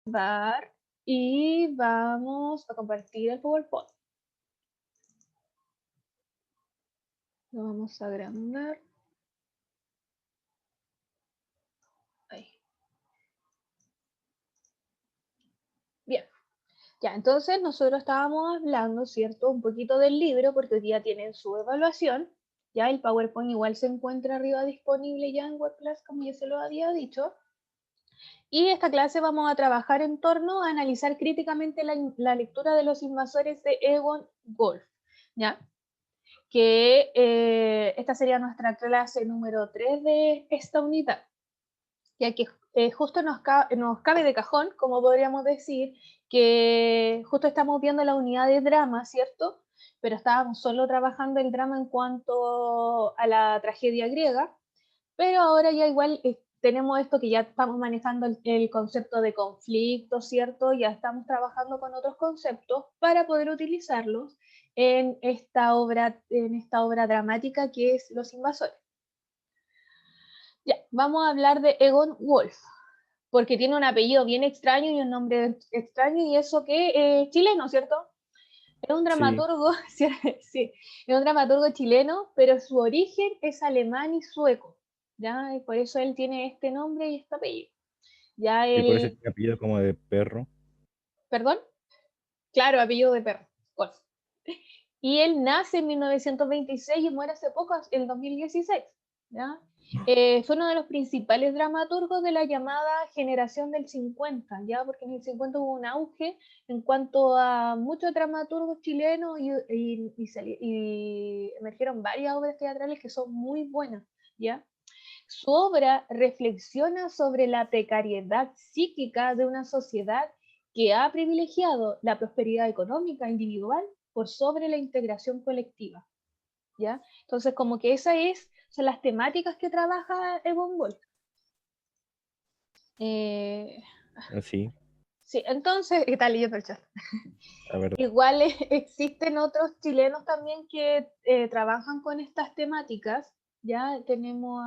Dar y vamos a compartir el PowerPoint. Lo vamos a agrandar. Ahí. Bien. Ya, entonces nosotros estábamos hablando, ¿cierto? Un poquito del libro, porque hoy día tienen su evaluación. Ya el PowerPoint igual se encuentra arriba disponible ya en WebClass, como ya se lo había dicho. Y esta clase vamos a trabajar en torno a analizar críticamente la lectura de Los invasores de Egon Wolff, ¿ya? Que esta sería nuestra clase número 3 de esta unidad, ya que justo nos cabe de cajón, como podríamos decir, que justo estamos viendo la unidad de drama, ¿cierto? Pero estábamos solo trabajando el drama en cuanto a la tragedia griega, pero ahora ya igual tenemos esto que ya estamos manejando el concepto de conflicto, ¿cierto? Ya estamos trabajando con otros conceptos para poder utilizarlos en esta obra dramática que es Los invasores. Ya, vamos a hablar de Egon Wolff, porque tiene un apellido bien extraño y un nombre extraño, y eso que es chileno, ¿cierto? Es un Sí, dramaturgo, sí, es un dramaturgo chileno, pero su origen es alemán y sueco, ¿ya? Y por eso él tiene este nombre y este apellido. Ya y por eso él, tiene apellido como de perro. ¿perdón? Claro, apellido de perro, Wolf. Y él nace en 1926 y muere hace poco, en 2016, ¿ya? Fue uno de los principales dramaturgos de la llamada generación del 50, ¿ya? Porque en el 50 hubo un auge en cuanto a muchos dramaturgos chilenos y emergieron varias obras teatrales que son muy buenas, ¿ya? Su obra reflexiona sobre la precariedad psíquica de una sociedad que ha privilegiado la prosperidad económica individual por sobre la integración colectiva, ¿ya? Entonces, como que son las temáticas que trabaja Egon Wolff. Eh, Así, sí, entonces, ¿qué tal? Yo chat. la verdad. Igual existen otros chilenos también que trabajan con estas temáticas. Ya tenemos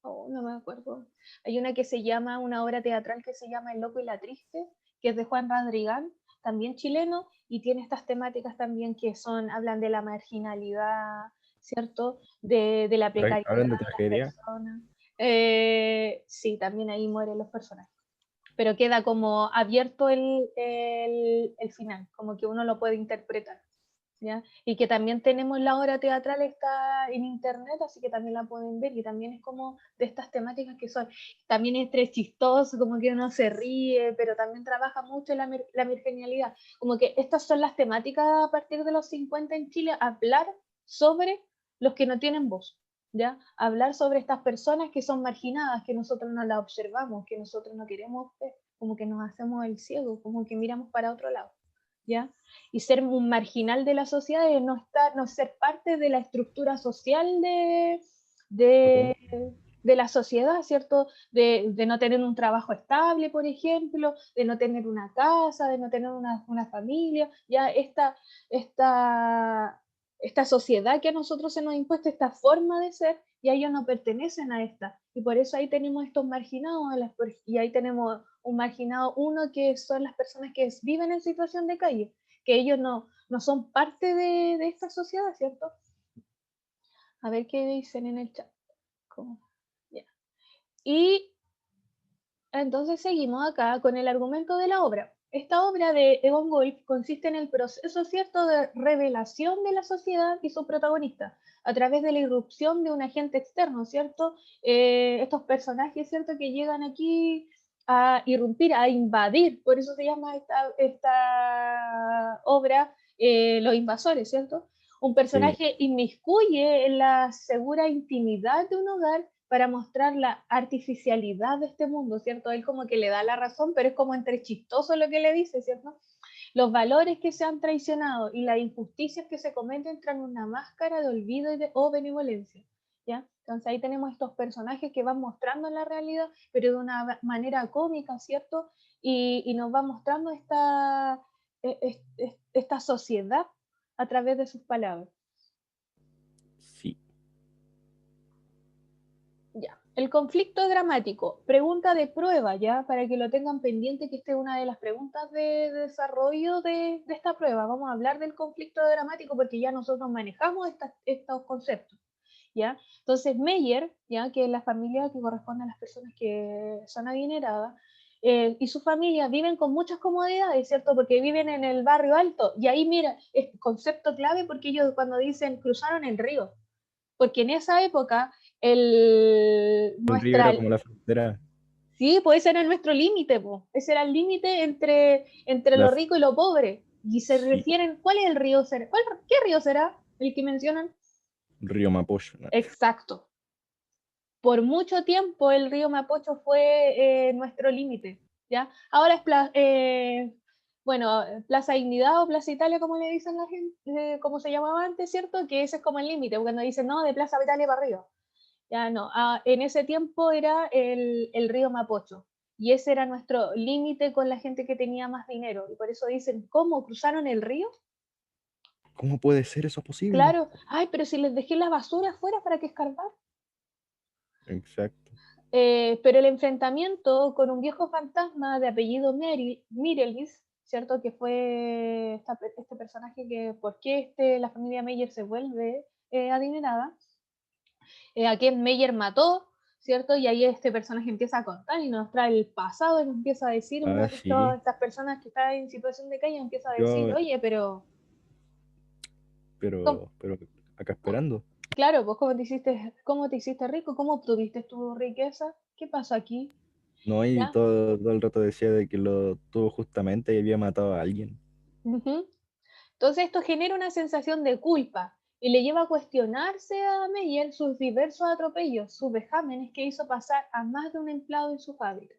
no me acuerdo. Hay una que se llama, una obra teatral que se llama El loco y la triste, que es de Juan Radrigán, también chileno, y tiene estas temáticas también que hablan de la marginalidad, ¿cierto? De la precariedad Hablan de de las tragedia. personas. Sí, también ahí mueren los personajes, pero queda como abierto el final, como que uno lo puede interpretar, ¿ya? Y que también tenemos la obra teatral, está en internet, así que también la pueden ver, y también es como de estas temáticas que son, también entre chistoso, como que uno se ríe, pero también trabaja mucho la genialidad, como que estas son las temáticas a partir de los 50 en Chile, hablar sobre los que no tienen voz, ¿ya? Hablar sobre estas personas que son marginadas, que nosotros no las observamos, que nosotros no queremos ver, como que nos hacemos el ciego, como que miramos para otro lado, ¿ya? Y ser un marginal de la sociedad es no ser parte de la estructura social Ujú. de, de la sociedad, ¿cierto? De no tener un trabajo estable, por ejemplo, de no tener una casa, de no tener una familia, ya esta sociedad que a nosotros se nos ha impuesto, esta forma de ser, y ellos no pertenecen a esta. Y por eso ahí tenemos estos marginados, y ahí tenemos un marginado uno que son las personas que viven en situación de calle, que ellos no son parte de esta sociedad, ¿cierto? A ver qué dicen en el chat. ¿Cómo? Yeah. Y entonces seguimos acá con el argumento de la obra. Esta obra de Egon Wolff consiste en el proceso, ¿cierto?, de revelación de la sociedad y su protagonista a través de la irrupción de un agente externo, ¿cierto? Estos personajes, ¿cierto?, que llegan aquí a irrumpir, a invadir, por eso se llama esta obra Los invasores, ¿cierto? Un Sí, personaje inmiscuye en la segura intimidad de un hogar para mostrar la artificialidad de este mundo, ¿cierto? Él como que le da la razón, pero es como entre chistoso lo que le dice, ¿cierto? Los valores que se han traicionado y las injusticias que se cometen traen una máscara de olvido o benevolencia, ¿ya? Entonces ahí tenemos estos personajes que van mostrando la realidad, pero de una manera cómica, ¿cierto? Y nos va mostrando esta sociedad a través de sus palabras. sí. Ya. El conflicto dramático, pregunta de prueba, ¿ya? Para que lo tengan pendiente, que esta es una de las preguntas de desarrollo de esta prueba. Vamos a hablar del conflicto dramático porque ya nosotros manejamos estos conceptos, ¿ya? Entonces, Meyer, ¿ya? Que es la familia que corresponde a las personas que son adineradas, y su familia viven con muchas comodidades, ¿cierto? Porque viven en el barrio alto. Y ahí, mira, es concepto clave porque ellos cuando dicen cruzaron el río, porque en esa época El río era nuestra, como la frontera. sí, pues ese era nuestro límite, pues. Ese era el límite entre La, lo rico y lo pobre. Y se sí, refieren, ¿cuál es el río? ¿Qué río será el que mencionan? río Mapocho. ¿No? Exacto. Por mucho tiempo el río Mapocho fue nuestro límite, ¿ya? Ahora es bueno, Plaza Dignidad o Plaza Italia, como le dicen la gente, como se llamaba antes, ¿cierto? Que ese es como el límite, cuando dicen, no, de Plaza Italia para arriba. Ya no, en ese tiempo era el río Mapocho, y ese era nuestro límite con la gente que tenía más dinero, y por eso dicen, ¿cómo cruzaron el río? ¿Cómo puede ser eso posible? Claro, ay, pero si les dejé la basura afuera para que escarbar. Exacto. Pero el enfrentamiento con un viejo fantasma de apellido Mirelis, ¿cierto? Que fue este personaje que, ¿por qué la familia Meyer se vuelve adinerada? A quien Meyer mató, ¿cierto? Y ahí este personaje empieza a contar y nos trae el pasado y nos empieza a decir, Ah, sí. estas personas que están en situación de calle, empieza a decir, Yo, oye, pero, ¿cómo? pero acá esperando. Claro, pues cómo te hiciste rico, cómo obtuviste tu riqueza, ¿qué pasó aquí? No, y ¿Ya? todo el rato decía de que lo tuvo justamente y había matado a alguien. Ujú. Entonces esto genera una sensación de culpa y le lleva a cuestionarse a Meyer sus diversos atropellos, sus vejámenes que hizo pasar a más de un empleado en su fábrica.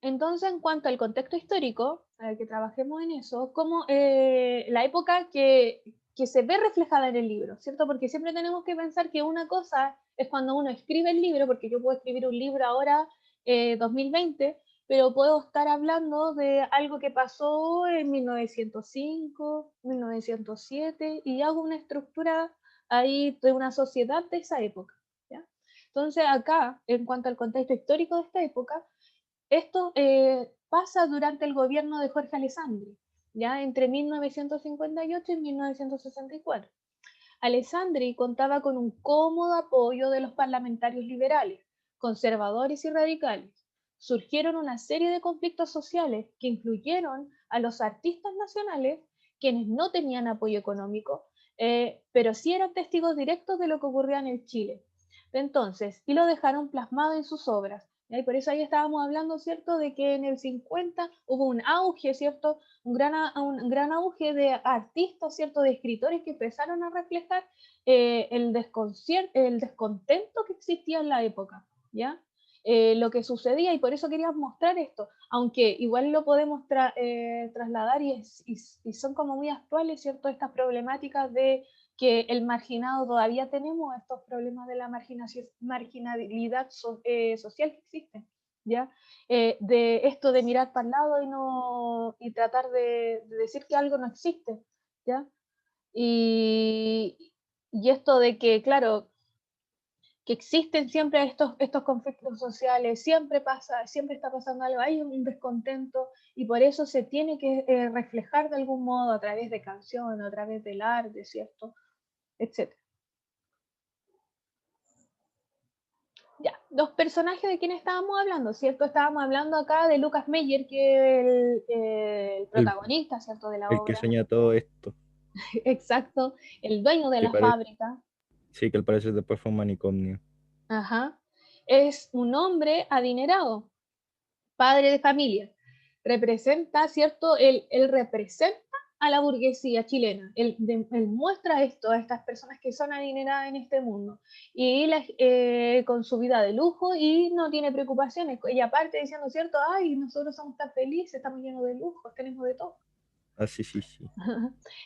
Entonces, en cuanto al contexto histórico, para que trabajemos en eso, como la época que se ve reflejada en el libro, ¿cierto? Porque siempre tenemos que pensar que una cosa es cuando uno escribe el libro, porque yo puedo escribir un libro ahora, 2020, pero puedo estar hablando de algo que pasó en 1905, 1907, y hago una estructura ahí de una sociedad de esa época, ¿ya? Entonces, acá, en cuanto al contexto histórico de esta época, esto pasa durante el gobierno de Jorge Alessandri, ya entre 1958 y 1964. Alessandri contaba con un cómodo apoyo de los parlamentarios liberales, conservadores y radicales. Surgieron una serie de conflictos sociales que incluyeron a los artistas nacionales, quienes no tenían apoyo económico, pero sí eran testigos directos de lo que ocurría en el Chile. Entonces, y lo dejaron plasmado en sus obras. Y por eso ahí estábamos hablando, ¿cierto?, de que en el 50 hubo un auge, ¿cierto?, un gran auge de artistas, ¿cierto?, de escritores que empezaron a reflejar el descontento que existía en la época, ¿ya? Lo que sucedía, y por eso quería mostrar esto, aunque igual lo podemos trasladar y son como muy actuales, ¿cierto? Estas problemáticas de que el marginado todavía tenemos estos problemas de la marginalidad social que existe, ¿ya? De esto de mirar para el lado y tratar de decir que algo no existe, ¿ya? Y esto de que, claro, que existen siempre estos conflictos sociales, siempre está pasando algo, hay un descontento y por eso se tiene que reflejar de algún modo a través de canciones, a través del arte, ¿cierto? Etcétera. Ya, los personajes de quienes estábamos hablando, ¿cierto? Estábamos hablando acá de Lucas Meyer, que es el El, protagonista, ¿cierto? De la el que obra. sueña todo esto. Exacto, el dueño de Que la parece, fábrica. sí, que al parecer después fue un manicomio. Ajá. Es un hombre adinerado, padre de familia. Representa, ¿cierto? Él representa a la burguesía chilena. Él muestra esto a estas personas que son adineradas en este mundo. Y con su vida de lujo y no tiene preocupaciones. Y aparte diciendo, ¿cierto? Ay, nosotros somos tan felices, estamos llenos de lujos, tenemos de todo. Ah, sí, sí, sí.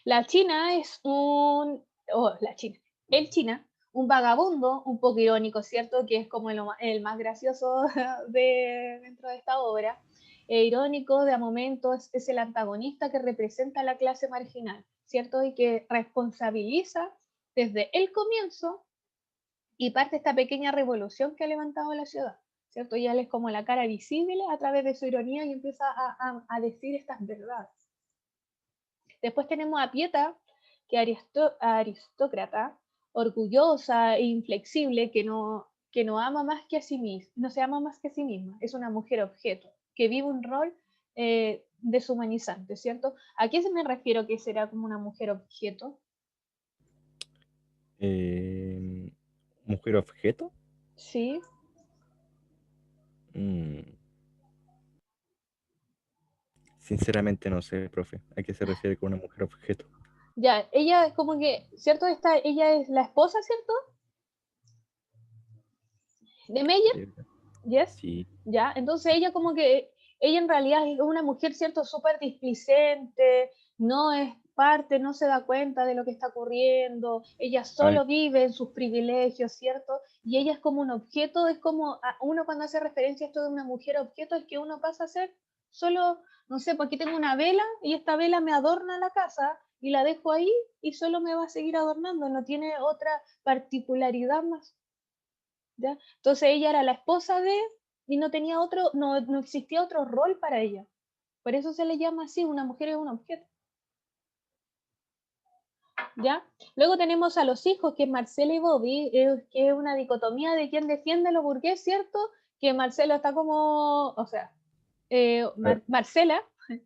La China es la China, el China, un vagabundo, un poco irónico, ¿cierto? Que es como el más gracioso dentro de esta obra. Irónico, de a momentos, es el antagonista que representa a la clase marginal, ¿cierto? Y que responsabiliza desde el comienzo y parte esta pequeña revolución que ha levantado la ciudad, ¿cierto? Y él es como la cara visible a través de su ironía y empieza a decir estas verdades. Después tenemos a Pieta, que es aristócrata, orgullosa e inflexible, que no ama más que a sí misma, no se ama más que a sí misma, es una mujer objeto, que vive un rol deshumanizante, ¿cierto? ¿A qué se me refiero que será como una mujer objeto? Eh, ¿Mujer objeto? Sí, Mm, sinceramente no sé, profe. ¿A qué se refiere con una mujer objeto? ya, ella es como que, ¿cierto? Ella es la esposa, ¿cierto? De Meyer, Eh, yes, sí. ya, entonces ella como que, ella en realidad es una mujer, ¿cierto? Súper displicente, no es parte, no se da cuenta de lo que está ocurriendo, ella Ay, solo vive en sus privilegios, ¿cierto? Y ella es como un objeto, es como, uno cuando hace referencia a esto de una mujer objeto, es que uno pasa a ser solo, no sé, porque tengo una vela y esta vela me adorna la casa y la dejo ahí y solo me va a seguir adornando, no tiene otra particularidad más. ¿Ya? Entonces ella era la esposa de, y no tenía otro, no existía otro rol para ella. Por eso se le llama así, una mujer es un objeto. ¿Ya? Luego tenemos a los hijos, que es Marcela y Bobby, que es una dicotomía de quién defiende lo burgués, ¿cierto? Que Marcelo está como, o sea, ah, Marcela,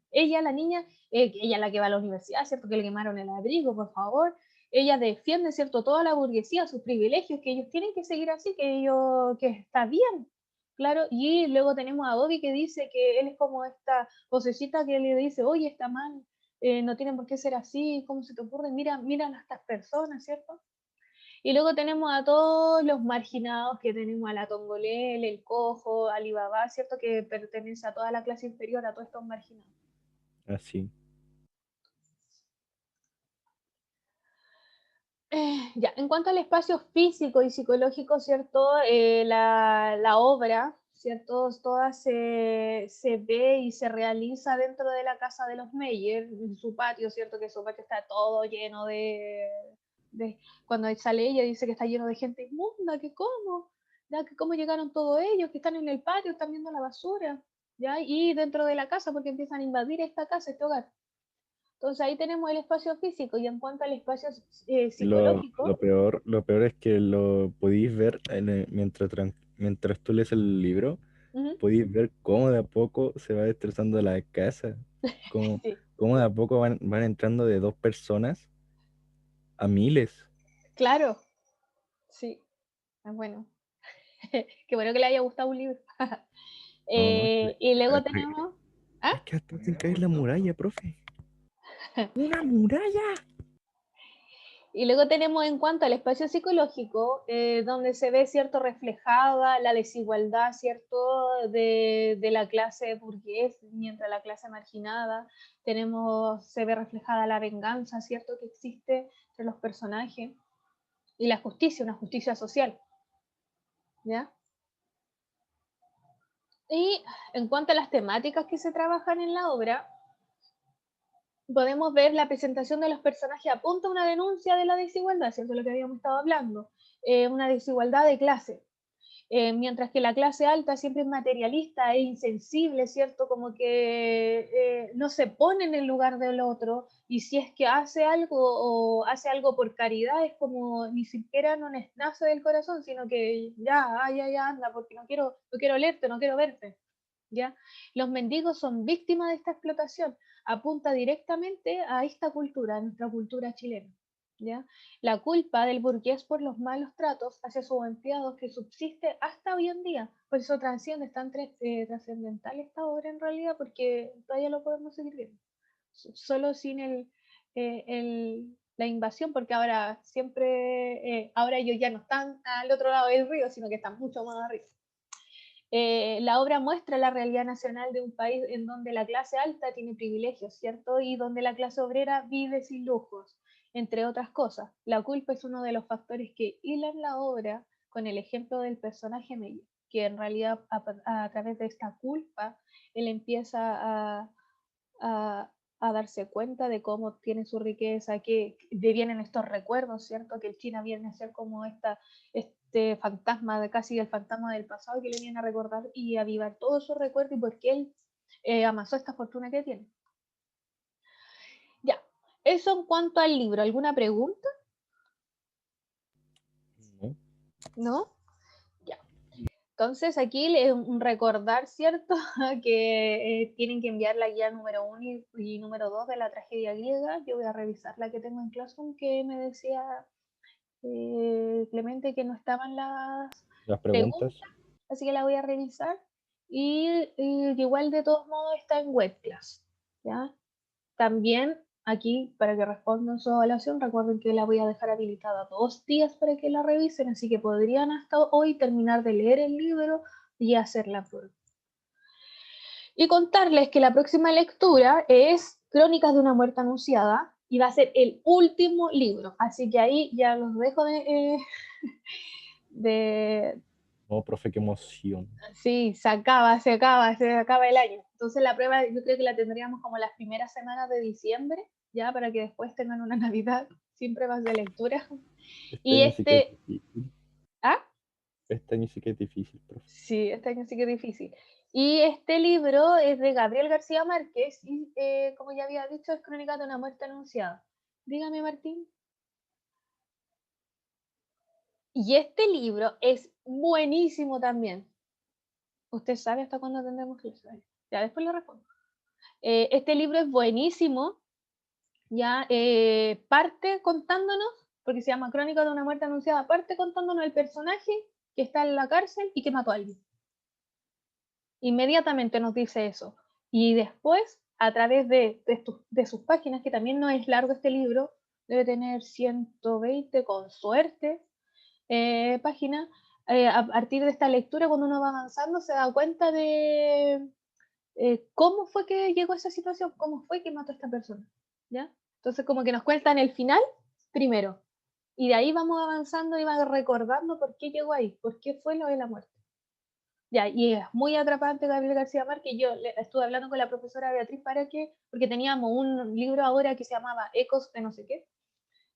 ella, la niña, ella es la que va a la universidad, ¿cierto? Que le quemaron el abrigo, por favor. Ella defiende, ¿cierto? Toda la burguesía, sus privilegios, que ellos tienen que seguir así, que está bien, claro. Y luego tenemos a Bobby que dice que él es como esta vocecita que le dice, oye, está mal, no tienen por qué ser así, ¿cómo se te ocurre? Mira, mira a estas personas, ¿cierto? Y luego tenemos a todos los marginados, que tenemos a la Tongolele, el Cojo, Alibaba, ¿cierto? Que pertenece a toda la clase inferior, a todos estos marginados. así. Ya, en cuanto al espacio físico y psicológico, ¿cierto? La obra, ¿cierto? Toda se ve y se realiza dentro de la casa de los Meyer, en su patio, ¿cierto? Que su patio está todo lleno de... Cuando sale ella dice que está lleno de gente inmunda, que cómo, ya que cómo llegaron todos ellos, que están en el patio, están viendo la basura, ¿ya? Y dentro de la casa, porque empiezan a invadir esta casa, este hogar. Entonces ahí tenemos el espacio físico y en cuanto al espacio psicológico, Lo peor es que lo podéis ver mientras tú lees el libro, uh-huh, podéis ver cómo de a poco se va destrozando la casa, cómo, sí, cómo de a poco van entrando de dos personas a miles. claro, sí, es bueno. Qué bueno que le haya gustado un libro. No, no, Y luego tenemos, ¿ah? es que hasta hacen caer la muralla, profe. ¡Una muralla! Y luego tenemos en cuanto al espacio psicológico, donde se ve, cierto, reflejada la desigualdad, cierto, de la clase burgués, mientras la clase marginada, se ve reflejada la venganza, cierto, que existe entre los personajes, y la justicia, una justicia social, ¿ya? Y en cuanto a las temáticas que se trabajan en la obra, podemos ver la presentación de los personajes apunta a una denuncia de la desigualdad, ¿cierto? Lo que habíamos estado hablando, una desigualdad de clase. Mientras que la clase alta siempre es materialista e insensible, ¿cierto? Como que no se pone en el lugar del otro y si es que hace algo o hace algo por caridad, es como ni siquiera no nace del corazón, sino que ya, anda, porque no quiero leerte, no quiero verte. ¿Ya? Los mendigos son víctimas de esta explotación, apunta directamente a esta cultura, a nuestra cultura chilena. ¿Ya? La culpa del burgués por los malos tratos hacia sus empleados que subsiste hasta hoy en día. Por eso trasciende, es tan trascendental esta obra en realidad, porque todavía lo podemos seguir viendo. Solo sin la invasión, porque ahora ahora ellos ya no están al otro lado del río, sino que están mucho más arriba. La obra muestra la realidad nacional de un país en donde la clase alta tiene privilegios, ¿cierto? Y donde la clase obrera vive sin lujos, entre otras cosas. La culpa es uno de los factores que hilan la obra con el ejemplo del personaje Meyer, que en realidad a través de esta culpa él empieza a, a darse cuenta de cómo tiene su riqueza, que vienen estos recuerdos, ¿cierto? Que el China viene a ser como este fantasma, casi el fantasma del pasado, que le viene a recordar y avivar todos sus recuerdos y por qué él amasó esta fortuna que tiene. Ya, eso en cuanto al libro. ¿Alguna pregunta? ¿No? ¿No? Ya. Entonces aquí un recordar, ¿cierto? Que tienen que enviar la guía número 1 y número 2 de la tragedia griega. Yo voy a revisar la que tengo en Classroom, que me decía Clemente que no estaban Las preguntas, preguntas. así que la voy a revisar. Y igual de todos modos está en webclass, ¿ya? También aquí, para que respondan su evaluación, recuerden que la voy a dejar habilitada 2 días para que la revisen, así que podrían hasta hoy terminar de leer el libro y hacer la prueba. Y contarles que la próxima lectura es Crónicas de una muerte anunciada y va a ser el último libro, así que ahí ya los dejo de No, profe, qué emoción. sí, se acaba el año. Entonces la prueba yo creo que la tendríamos como las primeras semanas de diciembre, ya para que después tengan una Navidad sin pruebas de lectura. Este Y año sí que es difícil. ah, Este año sí que es difícil, profe. sí, este año sí que es difícil. Y este libro es de Gabriel García Márquez y como ya había dicho es Crónica de una muerte anunciada. Dígame, Martín. Y este libro es buenísimo también. ¿Usted sabe hasta cuándo tendremos que leer? Ya después le respondo. Este libro es buenísimo, ya parte contándonos, porque se llama Crónica de una muerte anunciada, parte contándonos el personaje que está en la cárcel y que mató a alguien. Inmediatamente nos dice eso. Y después, a través de sus páginas, que también no es largo este libro, debe tener 120 con suerte páginas, a partir de esta lectura, cuando uno va avanzando, se da cuenta de cómo fue que llegó a esa situación, cómo fue que mató a esta persona, ¿ya? Entonces como que nos cuentan el final primero, y de ahí vamos avanzando y vamos recordando por qué llegó ahí, por qué fue lo de la muerte. Ya, y es muy atrapante Gabriel García Márquez. Yo estuve hablando con la profesora Beatriz porque teníamos un libro ahora que se llamaba Ecos de no sé qué,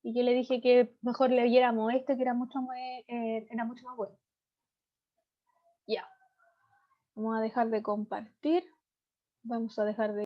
y yo le dije que mejor leyéramos este, que era mucho más bueno. Ya, vamos a dejar de compartir, vamos a dejar de